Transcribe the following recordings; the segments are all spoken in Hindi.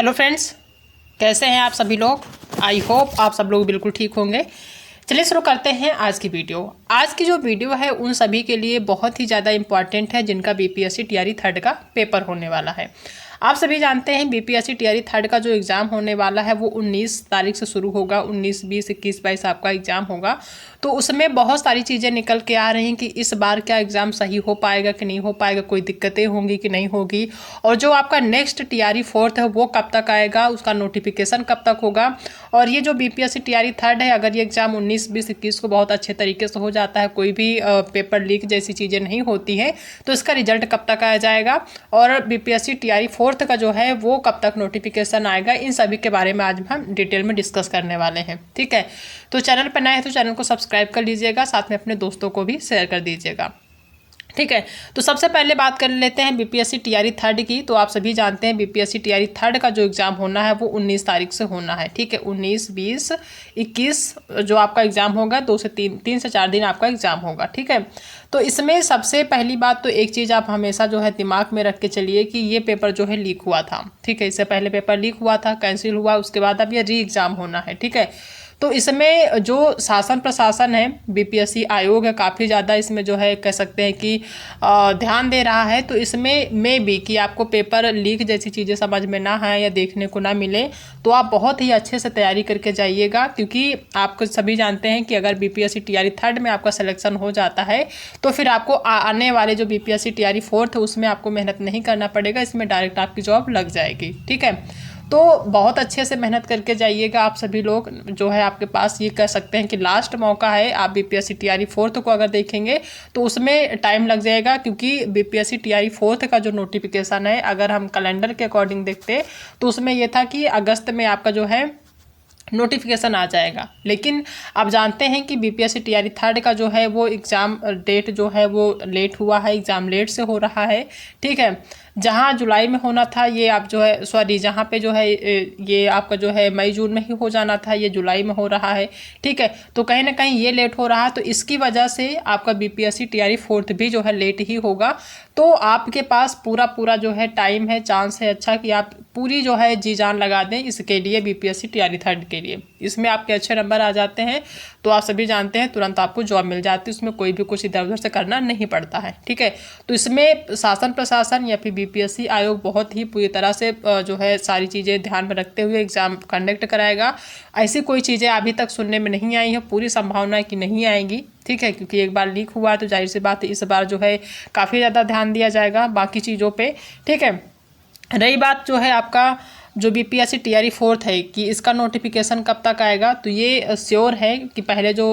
हेलो फ्रेंड्स, कैसे हैं आप सभी लोग। आई होप आप सब लोग बिल्कुल ठीक होंगे। चलिए शुरू करते हैं आज की वीडियो। आज की जो वीडियो है उन सभी के लिए बहुत ही ज़्यादा इम्पॉर्टेंट है जिनका बीपीएससी टीआरई थर्ड का पेपर होने वाला है। आप सभी जानते हैं बीपीएससी टीआरई थर्ड का जो एग्ज़ाम होने वाला है वो 19 तारीख से शुरू होगा। 19, 20, 21, 22 आपका एग्ज़ाम होगा। तो उसमें बहुत सारी चीज़ें निकल के आ रही हैं कि इस बार क्या एग्ज़ाम सही हो पाएगा कि नहीं हो पाएगा, कोई दिक्कतें होंगी कि नहीं होगी, और जो आपका नेक्स्ट टीआरई फोर्थ है वो कब तक आएगा, उसका नोटिफिकेशन कब तक होगा। और ये जो बीपीएससी टीआरई थर्ड है, अगर ये एग्ज़ाम 19, 20, 21 को बहुत अच्छे तरीके से हो जाता है, कोई भी पेपर लीक जैसी चीज़ें नहीं होती हैं, तो इसका रिजल्ट कब तक आ जाएगा और बीपीएससी टीआरई फोर्थ का जो है वो कब तक नोटिफिकेशन आएगा, इन सभी के बारे में आज हम डिटेल में डिस्कस करने वाले हैं। ठीक है, तो चैनल पर नए हैं तो चैनल को सब्सक्राइब कर लीजिएगा, साथ में अपने दोस्तों को भी शेयर कर दीजिएगा। ठीक है, तो सबसे पहले बात कर लेते हैं बीपीएससी टीआरई थर्ड की। तो आप सभी जानते हैं बीपीएससी टीआरई थर्ड का जो एग्ज़ाम होना है वो 19 तारीख से होना है। ठीक है, 19, 20, 21 जो आपका एग्ज़ाम होगा, 3 से 4 दिन आपका एग्ज़ाम होगा। ठीक है, तो इसमें सबसे पहली बात तो एक चीज़ आप हमेशा जो है दिमाग में रख के चलिए कि ये पेपर जो है लीक हुआ था। ठीक है, इससे पहले पेपर लीक हुआ था, कैंसिल हुआ, उसके बाद अब ये री एग्ज़ाम होना है। ठीक है, तो इसमें जो शासन प्रशासन है, बीपीएससी आयोग है, काफ़ी ज़्यादा इसमें जो है कह सकते हैं कि ध्यान दे रहा है। तो इसमें भी कि आपको पेपर लीक जैसी चीज़ें समझ में ना आए या देखने को ना मिले, तो आप बहुत ही अच्छे से तैयारी करके जाइएगा। क्योंकि आपको सभी जानते हैं कि अगर बीपीएससी टीआरई थर्ड में आपका सिलेक्शन हो जाता है तो फिर आपको आने वाले जो बीपीएससी टीआरई फोर्थ है उसमें आपको मेहनत नहीं करना पड़ेगा, इसमें डायरेक्ट आपकी जॉब लग जाएगी। ठीक है, तो बहुत अच्छे से मेहनत करके जाइएगा आप सभी लोग। जो है आपके पास ये कह सकते हैं कि लास्ट मौका है। आप बीपीएससी टीआरई फोर्थ को अगर देखेंगे तो उसमें टाइम लग जाएगा, क्योंकि बीपीएससी टीआरई फोर्थ का जो नोटिफिकेशन है, अगर हम कैलेंडर के अकॉर्डिंग देखते तो उसमें यह था कि अगस्त में आपका जो है नोटिफिकेशन आ जाएगा। लेकिन आप जानते हैं कि बीपीएससी टीआरई थर्ड का जो है वो एग्ज़ाम डेट जो है वो लेट हुआ है, एग्ज़ाम लेट से हो रहा है। ठीक है, जहां जुलाई में होना था ये आप जो है जहां पे जो है ये आपका जो है मई जून में ही हो जाना था, ये जुलाई में हो रहा है। ठीक है, तो कहीं ना कहीं ये लेट हो रहा है, तो इसकी वजह से आपका बीपीएससी टीआरई फोर्थ भी जो है लेट ही होगा। तो आपके पास पूरा जो है टाइम है, चांस है अच्छा कि आप पूरी जो है जी जान लगा दें इसके लिए, बीपीएससी टीआरई थर्ड के लिए। इसमें आपके अच्छे नंबर आ जाते हैं तो आप सभी जानते हैं तुरंत आपको जॉब मिल जाती है, उसमें कोई भी कुछ इधर उधर से करना नहीं पड़ता है। ठीक है, तो इसमें शासन प्रशासन या फिर बीपीएससी आयोग बहुत ही पूरी तरह से जो है सारी चीज़ें ध्यान में रखते हुए एग्ज़ाम कंडक्ट कराएगा। ऐसी कोई चीज़ें अभी तक सुनने में नहीं आई है, पूरी संभावना है कि नहीं आएंगी। ठीक है, क्योंकि एक बार लीक हुआ है तो जाहिर सी बात है इस बार जो है काफ़ी ज़्यादा ध्यान दिया जाएगा बाकी चीज़ों पे। ठीक है, रही बात जो है आपका जो बीपीएससी टीआरई फोर्थ है कि इसका नोटिफिकेशन कब तक आएगा, तो ये श्योर है कि पहले जो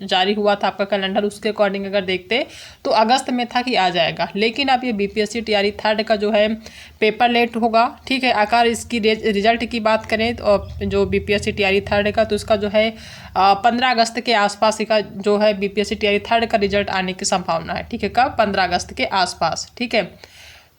जारी हुआ था आपका कैलेंडर उसके अकॉर्डिंग अगर देखते तो अगस्त में था कि आ जाएगा। लेकिन अब ये बीपीएससी टीआरई थर्ड का जो है पेपर लेट होगा। ठीक है, अगर इसकी रिजल्ट की बात करें तो जो बीपीएससी टीआरई थर्ड का, तो इसका जो है 15 अगस्त के आसपास का जो है बीपीएससी टीआरई थर्ड का रिजल्ट आने की संभावना है। ठीक है, कब? 15 अगस्त के आसपास। ठीक है,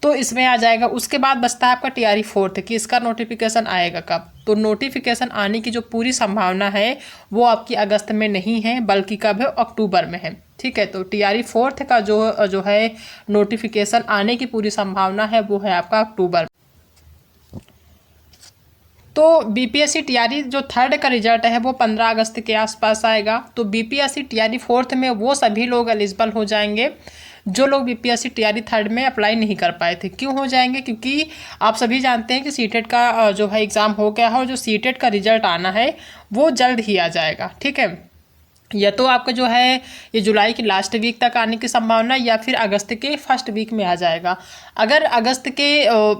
तो इसमें आ जाएगा। उसके बाद बचता है आपका टीआरई फोर्थ कि इसका नोटिफिकेशन आएगा कब। तो नोटिफिकेशन आने की जो पूरी संभावना है वो आपकी अगस्त में नहीं है, बल्कि कब है? अक्टूबर में है। ठीक है, तो टीआरई फोर्थ का जो है नोटिफिकेशन आने की पूरी संभावना है वो है आपका अक्टूबर। तो बीपीएससी टीआरई जो थर्ड का रिजल्ट है वो 15 अगस्त के आसपास आएगा। तो बीपीएससी टीआरई फोर्थ में वो सभी लोग एलिजिबल हो जाएंगे जो लोग बीपीएससी टीआरई थर्ड में अप्लाई नहीं कर पाए थे। क्यों हो जाएंगे? क्योंकि आप सभी जानते हैं कि सीटेट का जो है एग्ज़ाम हो गया है और जो सीटेट का रिजल्ट आना है वो जल्द ही आ जाएगा। ठीक है, या तो आपका जो है ये जुलाई की लास्ट वीक तक आने की संभावना, या फिर अगस्त के फर्स्ट वीक में आ जाएगा। अगर अगस्त के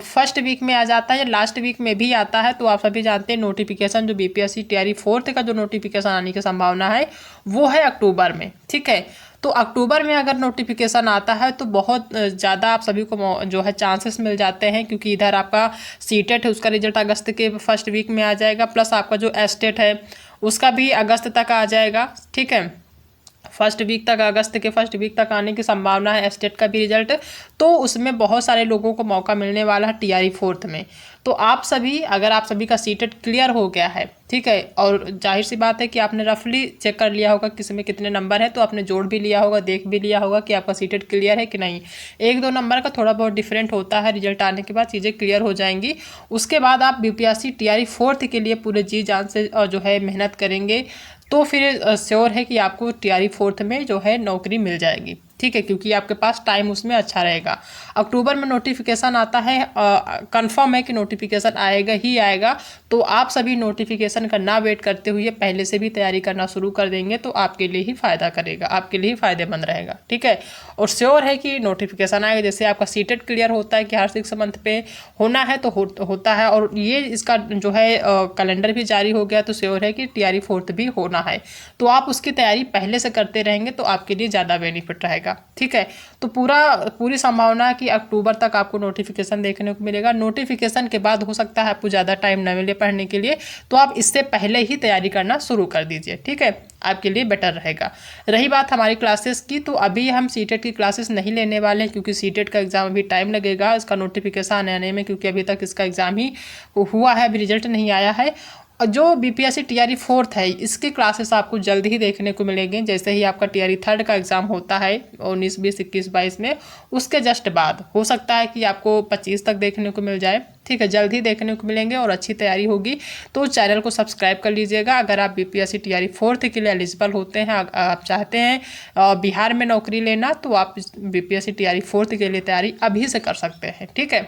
फर्स्ट वीक में आ जाता है या लास्ट वीक में भी आता है तो आप सभी जानते हैं नोटिफिकेशन जो बीपीएससी टीआरई फोर्थ का जो नोटिफिकेशन आने की संभावना है वो है अक्टूबर में। ठीक है, तो अक्टूबर में अगर नोटिफिकेशन आता है तो बहुत ज़्यादा आप सभी को जो है चांसेस मिल जाते हैं, क्योंकि इधर आपका सीटेट है उसका रिजल्ट अगस्त के फर्स्ट वीक में आ जाएगा, प्लस आपका जो एस्टेट है उसका भी अगस्त तक आ जाएगा। ठीक है, फर्स्ट वीक तक, अगस्त के फर्स्ट वीक तक आने की संभावना है स्टेट का भी रिजल्ट। तो उसमें बहुत सारे लोगों को मौका मिलने वाला है टीआरई फोर्थ में। तो आप सभी, अगर आप सभी का सीटेट क्लियर हो गया है, ठीक है, और जाहिर सी बात है कि आपने रफली चेक कर लिया होगा किस में कितने नंबर है, तो आपने जोड़ भी लिया होगा, देख भी लिया होगा कि आपका सीटेट क्लियर है कि नहीं। 1-2 नंबर का थोड़ा बहुत डिफरेंट होता है, रिजल्ट आने के बाद चीज़ें क्लियर हो जाएंगी। उसके बाद आप बीपीएससी टीआरई फोर्थ के लिए पूरे जी जान से जो है मेहनत करेंगे, तो फिर श्योर है कि आपको टीआरई फोर्थ में जो है नौकरी मिल जाएगी, ठीक है, क्योंकि आपके पास टाइम उसमें अच्छा रहेगा। अक्टूबर में नोटिफिकेशन आता है, कंफर्म है कि नोटिफिकेशन आएगा ही आएगा। तो आप सभी नोटिफिकेशन का ना वेट करते हुए पहले से भी तैयारी करना शुरू कर देंगे, तो आपके लिए ही फ़ायदा करेगा, आपके लिए ही फ़ायदेमंद रहेगा, ठीक है। और श्योर है कि नोटिफिकेशन आएगा। जैसे आपका सीटेट क्लियर होता है कि हर 6 मंथ पे होना है, तो होता है, और ये इसका जो है कैलेंडर भी जारी हो गया, तो श्योर है कि टीआरई फोर्थ भी होना है। तो आप उसकी तैयारी पहले से करते रहेंगे तो आपके लिए ज़्यादा बेनिफिट रहेगा, ठीक है। तो पूरी संभावना है कि अक्टूबर तक आपको नोटिफिकेशन देखने को मिलेगा। नोटिफिकेशन के बाद हो सकता है आपको ज़्यादा टाइम न मिले पढ़ने के लिए, तो आप इससे पहले ही तैयारी करना शुरू कर दीजिए, ठीक है, आपके लिए बेटर रहेगा। रही बात हमारी क्लासेस की, तो अभी हम सीटेट की क्लासेस नहीं लेने वाले हैं, क्योंकि सीटेट का एग्ज़ाम अभी टाइम लगेगा इसका नोटिफिकेशन आने में, क्योंकि अभी तक इसका एग्ज़ाम ही हुआ है, अभी रिजल्ट नहीं आया है। जो बीपीएससी टीआरई फोर्थ है, इसकी क्लासेस आपको जल्द ही देखने को मिलेंगे। जैसे ही आपका टीआरई थर्ड का एग्ज़ाम होता है 19, 20, 21, 22 में, उसके जस्ट बाद हो सकता है कि आपको 25 तक देखने को मिल जाए, ठीक है, जल्द ही देखने को मिलेंगे और अच्छी तैयारी होगी। तो चैनल को सब्सक्राइब कर लीजिएगा। अगर आप बीपीएससी टीआरई फोर्थ के लिए एलिजिबल होते हैं, आप चाहते हैं बिहार में नौकरी लेना, तो आप बीपीएससी टीआरई फोर्थ के लिए तैयारी अभी से कर सकते हैं, ठीक है।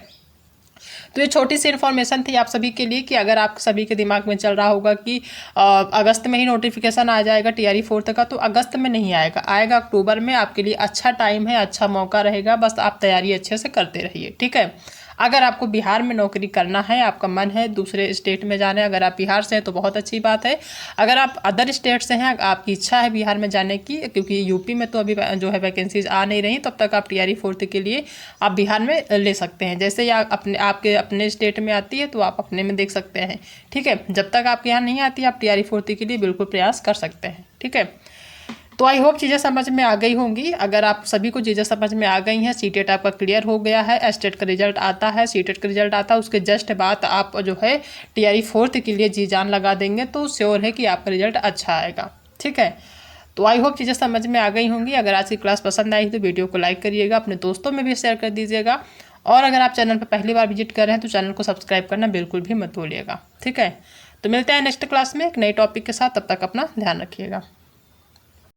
तो ये छोटी सी इन्फॉर्मेशन थी आप सभी के लिए, कि अगर आप सभी के दिमाग में चल रहा होगा कि अगस्त में ही नोटिफिकेशन आ जाएगा टीआरई फोर्थ का, तो अगस्त में नहीं आएगा, आएगा अक्टूबर में। आपके लिए अच्छा टाइम है, अच्छा मौका रहेगा, बस आप तैयारी अच्छे से करते रहिए, ठीक है। अगर आपको बिहार में नौकरी करना है, आपका मन है दूसरे स्टेट में जाने, अगर आप बिहार से हैं तो बहुत अच्छी बात है। अगर आप अदर स्टेट से हैं, आपकी इच्छा है बिहार में जाने की, क्योंकि यूपी में तो अभी जो है वैकेंसीज आ नहीं रही, तब तक आप टीआरई फोर्थ के लिए आप बिहार में ले सकते हैं। जैसे ही आपके अपने स्टेट में आती है तो आप अपने में देख सकते हैं, ठीक है। जब तक आपके यहाँ नहीं आती, आप टीआरई फोर्थ के लिए बिल्कुल प्रयास कर सकते हैं, ठीक है। तो आई होप चीज़ें समझ में आ गई होंगी। अगर आप सभी को चीज़ें समझ में आ गई हैं, सीटेट आपका क्लियर हो गया है, स्टेट का रिजल्ट आता है, सीटेट का रिजल्ट आता है, उसके जस्ट बाद आप जो है टीआरई फोर्थ के लिए जी जान लगा देंगे, तो श्योर है कि आपका रिजल्ट अच्छा आएगा, ठीक है। तो आई होप चीज़ें समझ में आ गई होंगी। अगर आज की क्लास पसंद आई तो वीडियो को लाइक करिएगा, अपने दोस्तों में भी शेयर कर दीजिएगा, और अगर आप चैनल पर पहली बार विजिट कर रहे हैं तो चैनल को सब्सक्राइब करना बिल्कुल भी मत भूलिएगा, ठीक है। तो मिलते हैं नेक्स्ट क्लास में एक नए टॉपिक के साथ, तब तक अपना ध्यान रखिएगा।